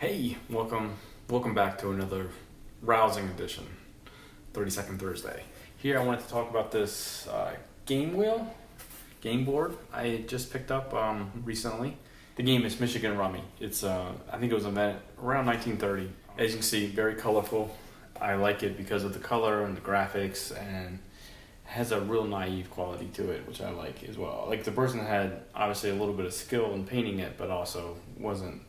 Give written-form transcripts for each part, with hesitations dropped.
Hey, welcome back to another rousing edition, 32nd Thursday. Here I wanted to talk about this game board I just picked up recently. The game is Michigan Rummy. It's I think it was invented around 1930. As you can see, very colorful. I like it because of the color and the graphics, and has a real naive quality to it, which I like as well. Like the person had obviously a little bit of skill in painting it, but also wasn't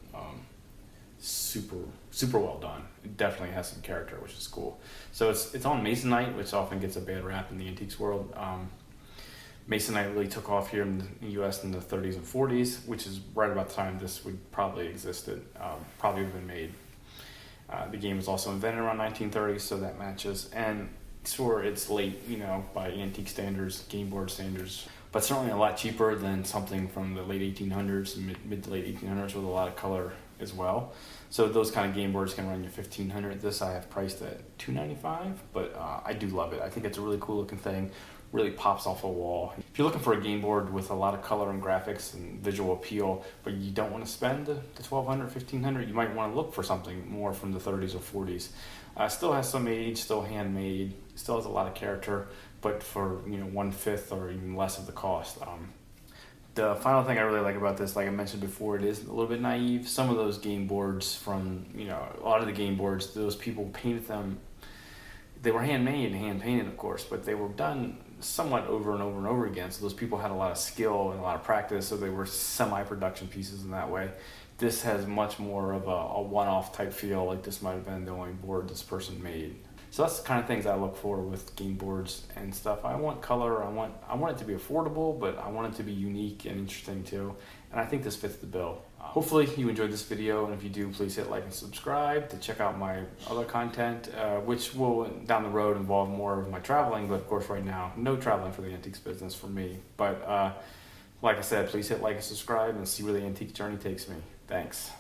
super well done. It definitely has some character, which is cool. So it's on Masonite, which often gets a bad rap in the antiques world. Masonite really took off here in the U.S. in the 30s and 40s, which is right about the time this would probably existed, probably have been made. The game was also invented around 1930, so that matches. And sure, it's late, by antique standards, game board standards, but certainly a lot cheaper than something from the late 1800s, mid to late 1800s, with a lot of color as well. So those kind of game boards can run you $1,500. This I have priced at $295, but I do love it. I think it's a really cool looking thing. Really pops off a wall. If you're looking for a game board with a lot of color and graphics and visual appeal, but you don't want to spend the $1,200, $1,500, you might want to look for something more from the 30s or 40s. Still has some age, still handmade, still has a lot of character, but for 1/5 or even less of the cost. The final thing I really like about this, like I mentioned before, it is a little bit naive. Some of those game boards from, a lot of the game boards, those people painted them. They were handmade and hand painted, of course, but they were done somewhat over and over and over again. So those people had a lot of skill and a lot of practice, so they were semi-production pieces in that way. This has much more of a one-off type feel, like this might have been the only board this person made. So that's the kind of things I look for with game boards and stuff. I want color, I want it to be affordable, but I want it to be unique and interesting too. And I think this fits the bill. Hopefully you enjoyed this video, and if you do, please hit like and subscribe to check out my other content, which will down the road involve more of my traveling, but of course right now, no traveling for the antiques business for me. But like I said, please hit like and subscribe and see where the antique journey takes me. Thanks.